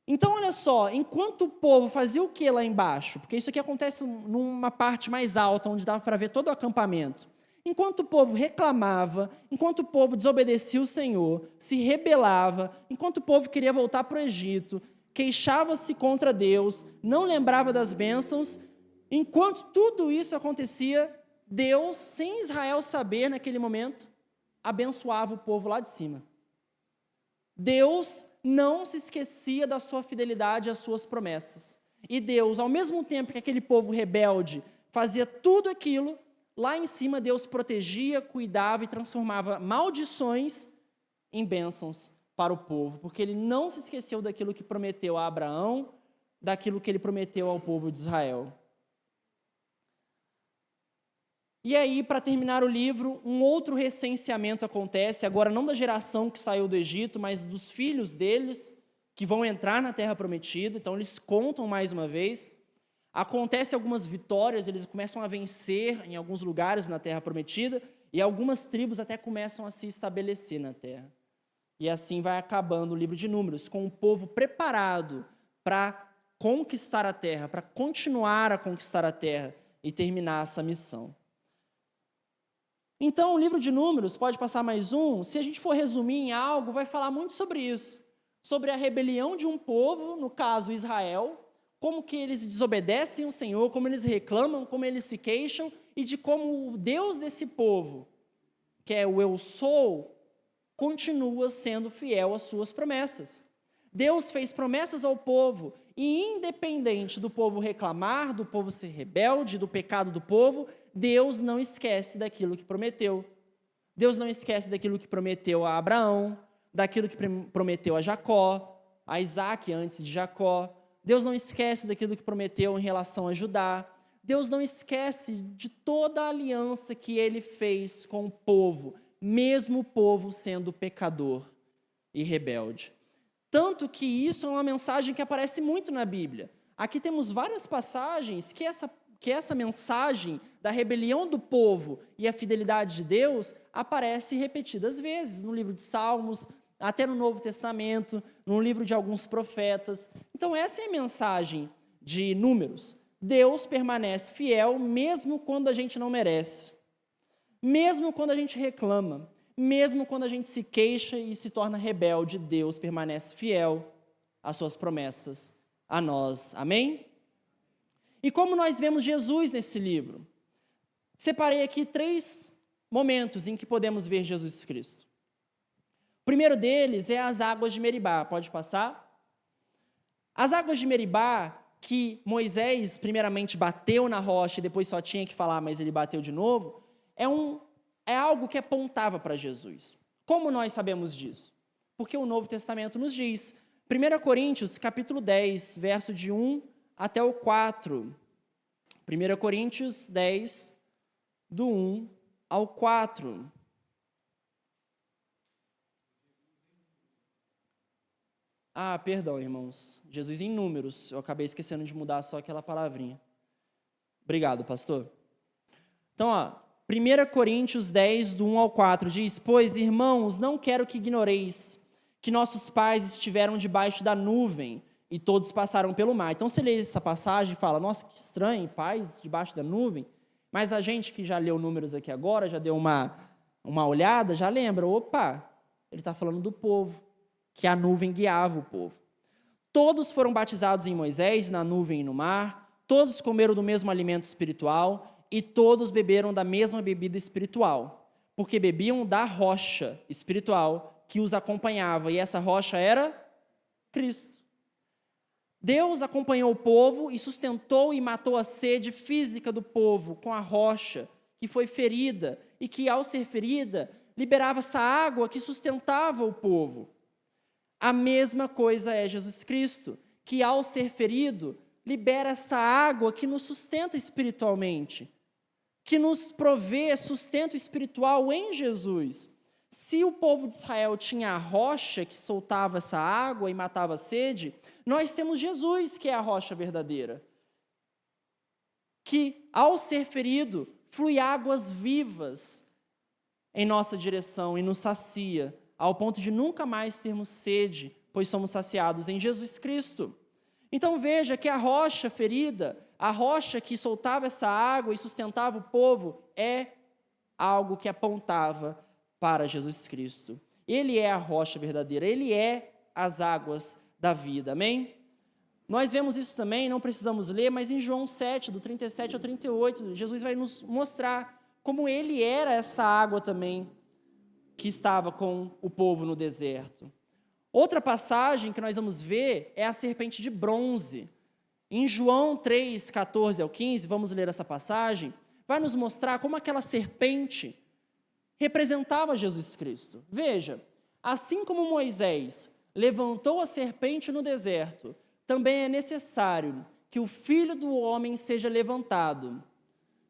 Então, olha só, enquanto o povo fazia o que lá embaixo? Porque isso aqui acontece numa parte mais alta, onde dava para ver todo o acampamento. Enquanto o povo reclamava, enquanto o povo desobedecia o Senhor, se rebelava, enquanto o povo queria voltar para o Egito, queixava-se contra Deus, não lembrava das bênçãos, enquanto tudo isso acontecia, Deus, sem Israel saber naquele momento, abençoava o povo lá de cima. Deus não se esquecia da sua fidelidade às suas promessas. E Deus, ao mesmo tempo que aquele povo rebelde fazia tudo aquilo, lá em cima Deus protegia, cuidava e transformava maldições em bênçãos para o povo, porque Ele não se esqueceu daquilo que prometeu a Abraão, daquilo que Ele prometeu ao povo de Israel. E aí, para terminar o livro, um outro recenseamento acontece, agora não da geração que saiu do Egito, mas dos filhos deles, que vão entrar na Terra Prometida. Então, eles contam mais uma vez. Acontece algumas vitórias, eles começam a vencer em alguns lugares na Terra Prometida, e algumas tribos até começam a se estabelecer na Terra. E assim vai acabando o livro de Números, com o povo preparado para conquistar a Terra, para continuar a conquistar a Terra e terminar essa missão. Então, o livro de Números, pode passar mais um, se a gente for resumir em algo, vai falar muito sobre isso, sobre a rebelião de um povo, no caso Israel, como que eles desobedecem o Senhor, como eles reclamam, como eles se queixam, e de como o Deus desse povo, que é o Eu Sou, continua sendo fiel às suas promessas. Deus fez promessas ao povo, e independente do povo reclamar, do povo ser rebelde, do pecado do povo, Deus não esquece daquilo que prometeu. Deus não esquece daquilo que prometeu a Abraão, daquilo que prometeu a Jacó, a Isaac antes de Jacó. Deus não esquece daquilo que prometeu em relação a Judá. Deus não esquece de toda a aliança que Ele fez com o povo, mesmo o povo sendo pecador e rebelde. Tanto que isso é uma mensagem que aparece muito na Bíblia. Aqui temos várias passagens que essa mensagem da rebelião do povo e a fidelidade de Deus aparece repetidas vezes no livro de Salmos, até no Novo Testamento, no livro de alguns profetas. Então essa é a mensagem de Números. Deus permanece fiel mesmo quando a gente não merece, mesmo quando a gente reclama, mesmo quando a gente se queixa e se torna rebelde, Deus permanece fiel às suas promessas a nós. Amém? E como nós vemos Jesus nesse livro? Separei aqui 3 momentos em que podemos ver Jesus Cristo. O primeiro deles é as águas de Meribá. Pode passar? As águas de Meribá, que Moisés primeiramente bateu na rocha e depois só tinha que falar, mas ele bateu de novo, é algo que apontava para Jesus. Como nós sabemos disso? Porque o Novo Testamento nos diz. 1 Coríntios, capítulo 10, verso de 1 até o 4. 1 Coríntios 10, do 1 ao 4. Perdão, irmãos. Jesus em números. Eu acabei esquecendo de mudar só aquela palavrinha. Obrigado, pastor. Então, 1 Coríntios 10, do 1 ao 4, diz: Pois, irmãos, não quero que ignoreis que nossos pais estiveram debaixo da nuvem e todos passaram pelo mar. Então, você lê essa passagem e fala, nossa, que estranho, pais debaixo da nuvem. Mas a gente que já leu números aqui agora, já deu uma olhada, já lembra, opa, ele está falando do povo, que a nuvem guiava o povo. Todos foram batizados em Moisés, na nuvem e no mar, todos comeram do mesmo alimento espiritual e todos beberam da mesma bebida espiritual, porque bebiam da rocha espiritual que os acompanhava, e essa rocha era Cristo. Deus acompanhou o povo e sustentou e matou a sede física do povo com a rocha, que foi ferida, e que, ao ser ferida, liberava essa água que sustentava o povo. A mesma coisa é Jesus Cristo, que, ao ser ferido, libera essa água que nos sustenta espiritualmente, que nos provê sustento espiritual em Jesus. Se o povo de Israel tinha a rocha que soltava essa água e matava a sede, nós temos Jesus, que é a rocha verdadeira, que, ao ser ferido, flui águas vivas em nossa direção e nos sacia, ao ponto de nunca mais termos sede, pois somos saciados em Jesus Cristo. Então veja que a rocha ferida, a rocha que soltava essa água e sustentava o povo, é algo que apontava para Jesus Cristo. Ele é a rocha verdadeira, Ele é as águas da vida, amém? Nós vemos isso também, não precisamos ler, mas em João 7, do 37 ao 38, Jesus vai nos mostrar como Ele era essa água também, que estava com o povo no deserto. Outra passagem que nós vamos ver é a serpente de bronze. Em João 3, 14 ao 15, vamos ler essa passagem, vai nos mostrar como aquela serpente representava Jesus Cristo. Veja, assim como Moisés levantou a serpente no deserto, também é necessário que o Filho do Homem seja levantado,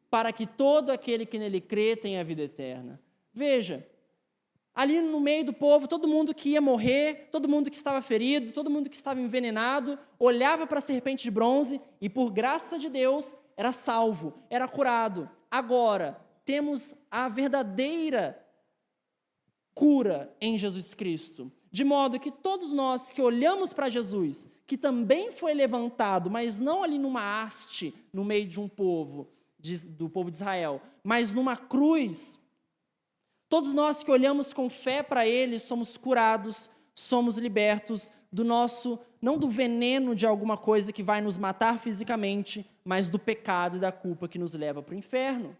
para que todo aquele que nele crê tenha a vida eterna. Veja, ali no meio do povo, todo mundo que ia morrer, todo mundo que estava ferido, todo mundo que estava envenenado, olhava para a serpente de bronze e, por graça de Deus, era salvo, era curado. Agora, temos a verdadeira cura em Jesus Cristo, de modo que todos nós que olhamos para Jesus, que também foi levantado, mas não ali numa haste, no meio de um povo, do povo de Israel, mas numa cruz, todos nós que olhamos com fé para Ele, somos curados, somos libertos do nosso, não do veneno de alguma coisa que vai nos matar fisicamente, mas do pecado e da culpa que nos leva para o inferno.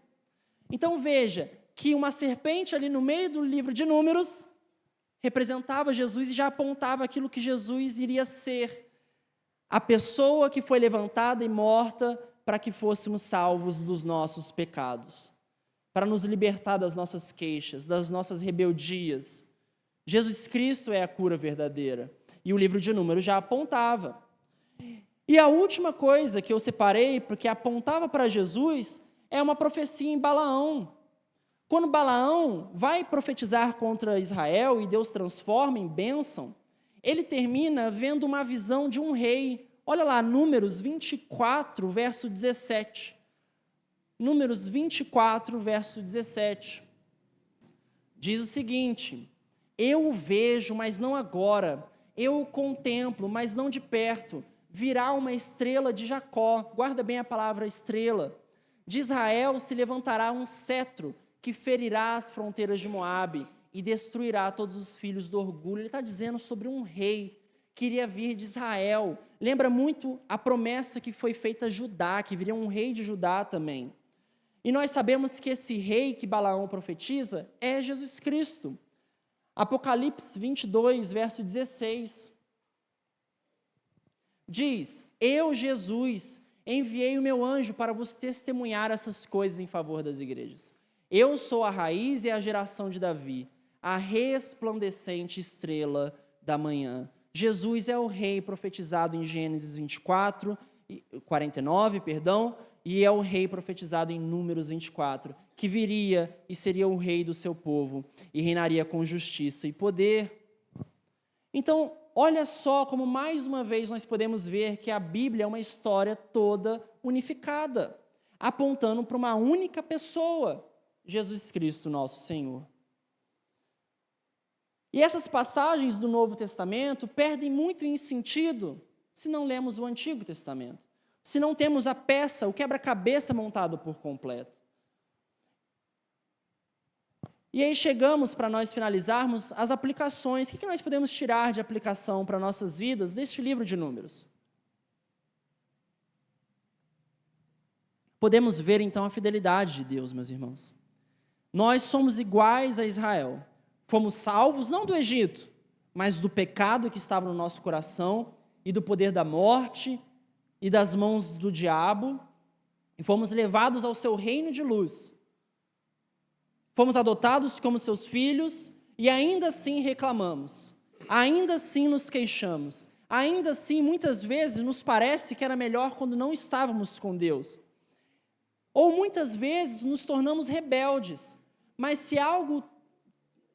Então veja que uma serpente ali no meio do livro de Números representava Jesus e já apontava aquilo que Jesus iria ser, a pessoa que foi levantada e morta para que fôssemos salvos dos nossos pecados, para nos libertar das nossas queixas, das nossas rebeldias. Jesus Cristo é a cura verdadeira. E o livro de Números já apontava. E a última coisa que eu separei, porque apontava para Jesus, é uma profecia em Balaão. Quando Balaão vai profetizar contra Israel e Deus transforma em bênção, ele termina vendo uma visão de um rei. Olha lá, Números 24, verso 17. Números 24, verso 17. Diz o seguinte: Eu o vejo, mas não agora. Eu o contemplo, mas não de perto. virá uma estrela de Jacó. Guarda bem a palavra estrela. De Israel se levantará um cetro que ferirá as fronteiras de Moabe e destruirá todos os filhos do orgulho. Ele está dizendo sobre um rei que iria vir de Israel. Lembra muito a promessa que foi feita a Judá, que viria um rei de Judá também. E nós sabemos que esse rei que Balaão profetiza é Jesus Cristo. Apocalipse 22, verso 16. Diz: Eu, Jesus, enviei o meu anjo para vos testemunhar essas coisas em favor das igrejas. Eu sou a raiz e a geração de Davi, a resplandecente estrela da manhã. Jesus é o rei profetizado em Gênesis 49, e é o rei profetizado em Números 24, que viria e seria o rei do seu povo, e reinaria com justiça e poder. Então, olha só como mais uma vez nós podemos ver que a Bíblia é uma história toda unificada, apontando para uma única pessoa, Jesus Cristo, nosso Senhor. E essas passagens do Novo Testamento perdem muito em sentido se não lemos o Antigo Testamento, se não temos a peça, o quebra-cabeça montado por completo. E aí chegamos, para nós finalizarmos, as aplicações. O que nós podemos tirar de aplicação para nossas vidas deste livro de Números? Podemos ver, então, a fidelidade de Deus, meus irmãos. Nós somos iguais a Israel. Fomos salvos, não do Egito, mas do pecado que estava no nosso coração e do poder da morte e das mãos do diabo, e fomos levados ao seu reino de luz. Fomos adotados como seus filhos e ainda assim reclamamos, ainda assim nos queixamos, ainda assim muitas vezes nos parece que era melhor quando não estávamos com Deus. Ou muitas vezes nos tornamos rebeldes, mas se algo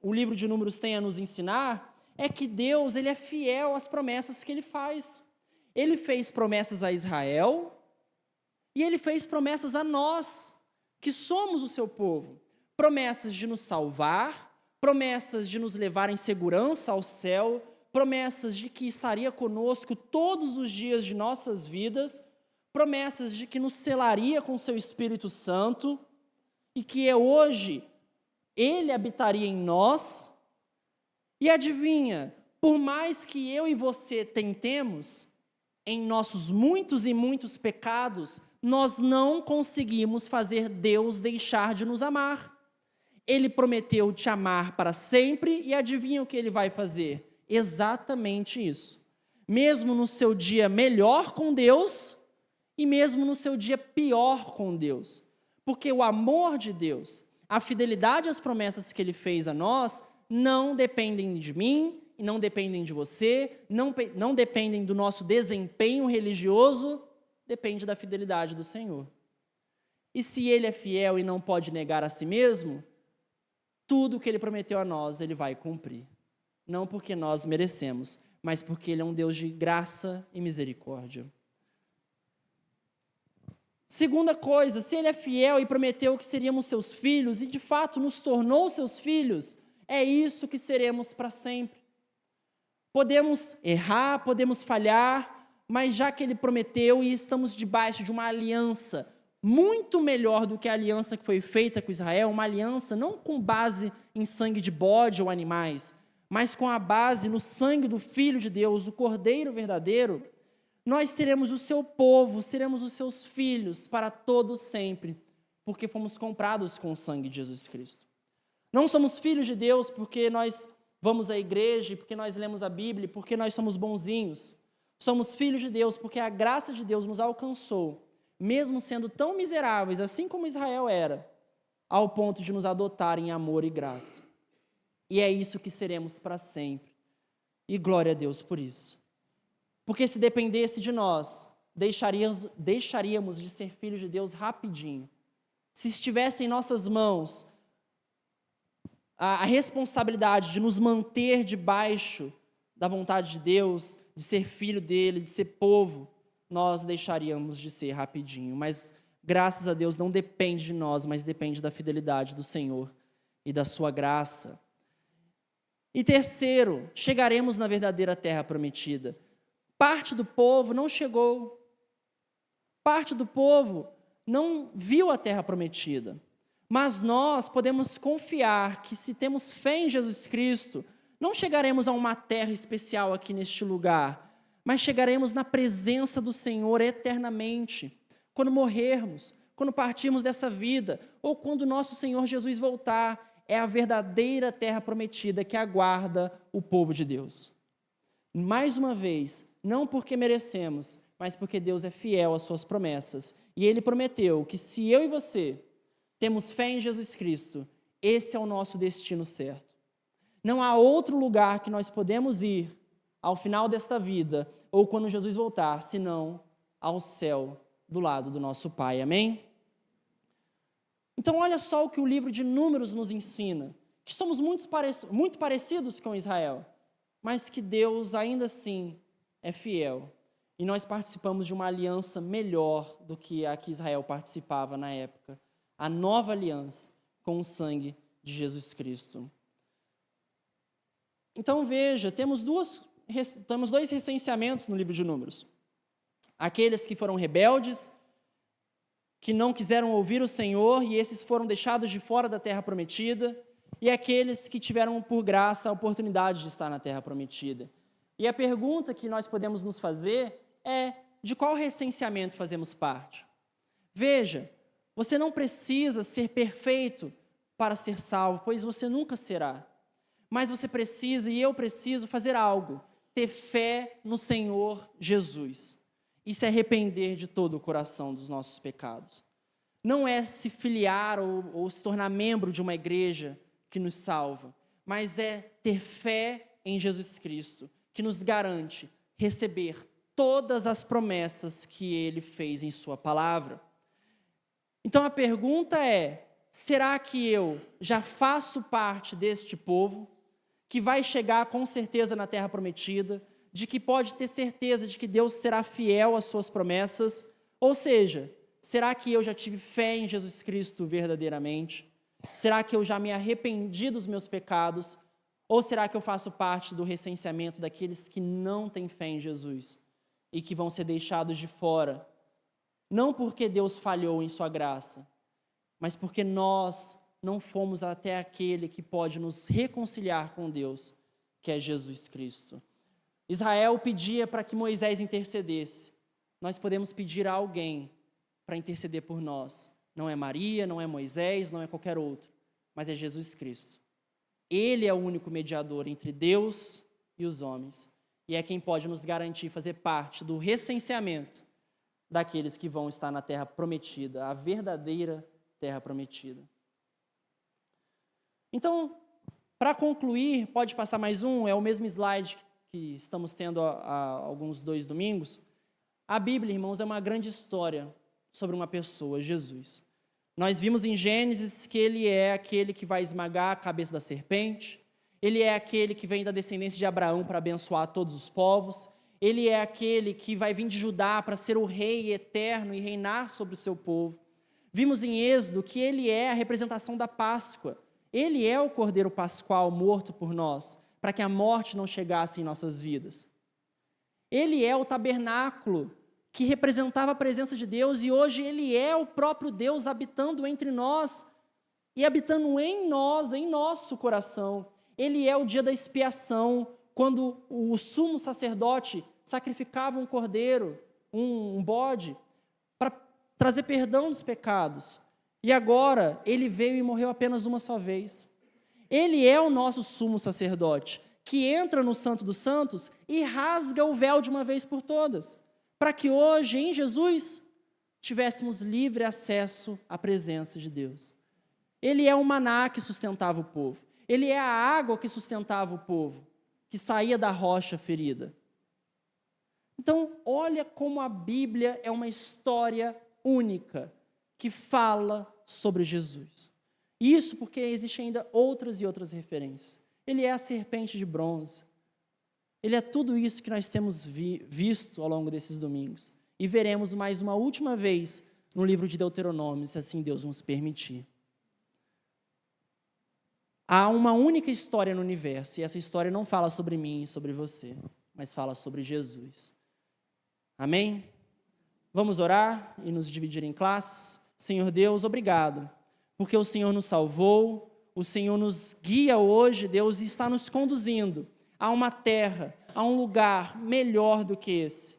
o livro de Números tem a nos ensinar, é que Deus ele é fiel às promessas que Ele faz. Ele fez promessas a Israel e Ele fez promessas a nós, que somos o seu povo. Promessas de nos salvar, promessas de nos levar em segurança ao céu, promessas de que estaria conosco todos os dias de nossas vidas, promessas de que nos selaria com seu Espírito Santo e que hoje Ele habitaria em nós. E adivinha, por mais que eu e você tentemos, em nossos muitos e muitos pecados, nós não conseguimos fazer Deus deixar de nos amar. Ele prometeu te amar para sempre e adivinha o que Ele vai fazer? Exatamente isso. Mesmo no seu dia melhor com Deus e mesmo no seu dia pior com Deus. Porque o amor de Deus, a fidelidade às promessas que Ele fez a nós, não dependem de mim, e não dependem de você, não dependem do nosso desempenho religioso, depende da fidelidade do Senhor. E se Ele é fiel e não pode negar a si mesmo, tudo o que Ele prometeu a nós, Ele vai cumprir. Não porque nós merecemos, mas porque Ele é um Deus de graça e misericórdia. Segunda coisa, se Ele é fiel e prometeu que seríamos seus filhos, e de fato nos tornou seus filhos, é isso que seremos para sempre. Podemos errar, podemos falhar, mas já que Ele prometeu e estamos debaixo de uma aliança muito melhor do que a aliança que foi feita com Israel, uma aliança não com base em sangue de bode ou animais, mas com a base no sangue do Filho de Deus, o Cordeiro verdadeiro, nós seremos o seu povo, seremos os seus filhos para todo sempre, porque fomos comprados com o sangue de Jesus Cristo. Não somos filhos de Deus porque nós vamos à igreja, porque nós lemos a Bíblia, porque nós somos bonzinhos. Somos filhos de Deus porque a graça de Deus nos alcançou, mesmo sendo tão miseráveis, assim como Israel era, ao ponto de nos adotar em amor e graça. E é isso que seremos para sempre. E glória a Deus por isso. Porque se dependesse de nós, deixaríamos de ser filhos de Deus rapidinho. Se estivesse em nossas mãos a responsabilidade de nos manter debaixo da vontade de Deus, de ser filho dele, de ser povo, nós deixaríamos de ser rapidinho. Mas, graças a Deus, não depende de nós, mas depende da fidelidade do Senhor e da sua graça. E terceiro, chegaremos na verdadeira terra prometida. Parte do povo não chegou. Parte do povo não viu a terra prometida. Mas nós podemos confiar que, se temos fé em Jesus Cristo, não chegaremos a uma terra especial aqui neste lugar, mas chegaremos na presença do Senhor eternamente, quando morrermos, quando partirmos dessa vida, ou quando nosso Senhor Jesus voltar. É a verdadeira terra prometida que aguarda o povo de Deus. Mais uma vez, não porque merecemos, mas porque Deus é fiel às suas promessas. E Ele prometeu que, se eu e você temos fé em Jesus Cristo, esse é o nosso destino certo. Não há outro lugar que nós podemos ir ao final desta vida, ou quando Jesus voltar, senão ao céu do lado do nosso Pai. Amém? Então, olha só o que o livro de Números nos ensina, que somos muito parecidos com Israel, mas que Deus ainda assim é fiel. E nós participamos de uma aliança melhor do que a que Israel participava na época. A nova aliança com o sangue de Jesus Cristo. Então veja, temos dois recenseamentos no livro de Números. Aqueles que foram rebeldes, que não quiseram ouvir o Senhor, e esses foram deixados de fora da terra prometida, e aqueles que tiveram por graça a oportunidade de estar na terra prometida. E a pergunta que nós podemos nos fazer é: de qual recenseamento fazemos parte? Veja, você não precisa ser perfeito para ser salvo, pois você nunca será. Mas você precisa, e eu preciso, fazer algo: ter fé no Senhor Jesus e se arrepender de todo o coração dos nossos pecados. Não é se filiar ou se tornar membro de uma igreja que nos salva, mas é ter fé em Jesus Cristo, que nos garante receber todas as promessas que Ele fez em sua palavra. Então a pergunta é: será que eu já faço parte deste povo, que vai chegar com certeza na terra prometida, de que pode ter certeza de que Deus será fiel às suas promessas? Ou seja, será que eu já tive fé em Jesus Cristo verdadeiramente? Será que eu já me arrependi dos meus pecados? Ou será que eu faço parte do recenseamento daqueles que não têm fé em Jesus e que vão ser deixados de fora? Não porque Deus falhou em sua graça, mas porque nós não fomos até aquele que pode nos reconciliar com Deus, que é Jesus Cristo. Israel pedia para que Moisés intercedesse. Nós podemos pedir a alguém para interceder por nós. Não é Maria, não é Moisés, não é qualquer outro, mas é Jesus Cristo. Ele é o único mediador entre Deus e os homens. E é quem pode nos garantir fazer parte do recenseamento daqueles que vão estar na terra prometida, a verdadeira terra prometida. Então, para concluir, pode passar mais um, é o mesmo slide que estamos tendo há alguns 2 domingos. A Bíblia, irmãos, é uma grande história sobre uma pessoa, Jesus. Nós vimos em Gênesis que Ele é aquele que vai esmagar a cabeça da serpente, Ele é aquele que vem da descendência de Abraão para abençoar todos os povos, Ele é aquele que vai vir de Judá para ser o rei eterno e reinar sobre o seu povo. Vimos em Êxodo que Ele é a representação da Páscoa, Ele é o Cordeiro Pascual morto por nós, para que a morte não chegasse em nossas vidas. Ele é o tabernáculo que representava a presença de Deus, e hoje Ele é o próprio Deus habitando entre nós, e habitando em nós, em nosso coração. Ele é o dia da expiação, quando o sumo sacerdote sacrificava um cordeiro, um bode, para trazer perdão dos pecados. E agora, Ele veio e morreu apenas uma só vez. Ele é o nosso sumo sacerdote, que entra no Santo dos Santos e rasga o véu de uma vez por todas, para que hoje, em Jesus, tivéssemos livre acesso à presença de Deus. Ele é o maná que sustentava o povo. Ele é a água que sustentava o povo, que saía da rocha ferida. Então, olha como a Bíblia é uma história única, que fala sobre Jesus. Isso porque existem ainda outras e outras referências. Ele é a serpente de bronze. Ele é tudo isso que nós temos visto ao longo desses domingos. E veremos mais uma última vez no livro de Deuteronômio, se assim Deus nos permitir. Há uma única história no universo, e essa história não fala sobre mim e sobre você, mas fala sobre Jesus. Amém? Vamos orar e nos dividir em classes. Senhor Deus, obrigado, porque o Senhor nos salvou, o Senhor nos guia hoje, Deus, e está nos conduzindo a uma terra, a um lugar melhor do que esse,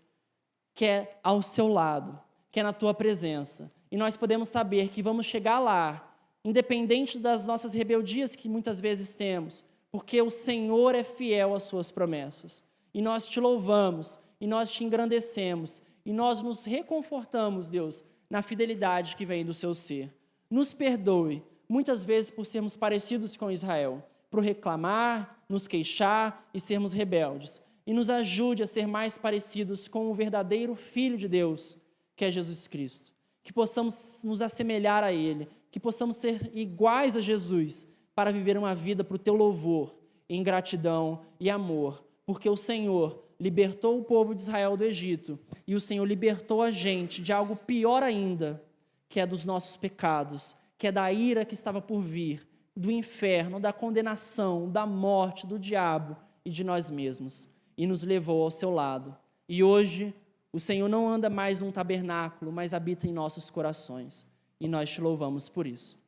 que é ao seu lado, que é na tua presença. E nós podemos saber que vamos chegar lá, independente das nossas rebeldias que muitas vezes temos, porque o Senhor é fiel às suas promessas. E nós te louvamos, e nós te engrandecemos, e nós nos reconfortamos, Deus, na fidelidade que vem do seu ser. Nos perdoe, muitas vezes por sermos parecidos com Israel, por reclamar, nos queixar e sermos rebeldes. E nos ajude a ser mais parecidos com o verdadeiro Filho de Deus, que é Jesus Cristo. Que possamos nos assemelhar a Ele, que possamos ser iguais a Jesus, para viver uma vida para o teu louvor, em gratidão e amor, porque o Senhor libertou o povo de Israel do Egito, e o Senhor libertou a gente de algo pior ainda, que é dos nossos pecados, que é da ira que estava por vir, do inferno, da condenação, da morte, do diabo e de nós mesmos, e nos levou ao seu lado. E hoje, o Senhor não anda mais num tabernáculo, mas habita em nossos corações, e nós te louvamos por isso.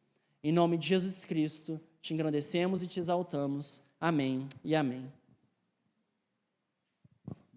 Em nome de Jesus Cristo, te engrandecemos e te exaltamos. Amém e amém.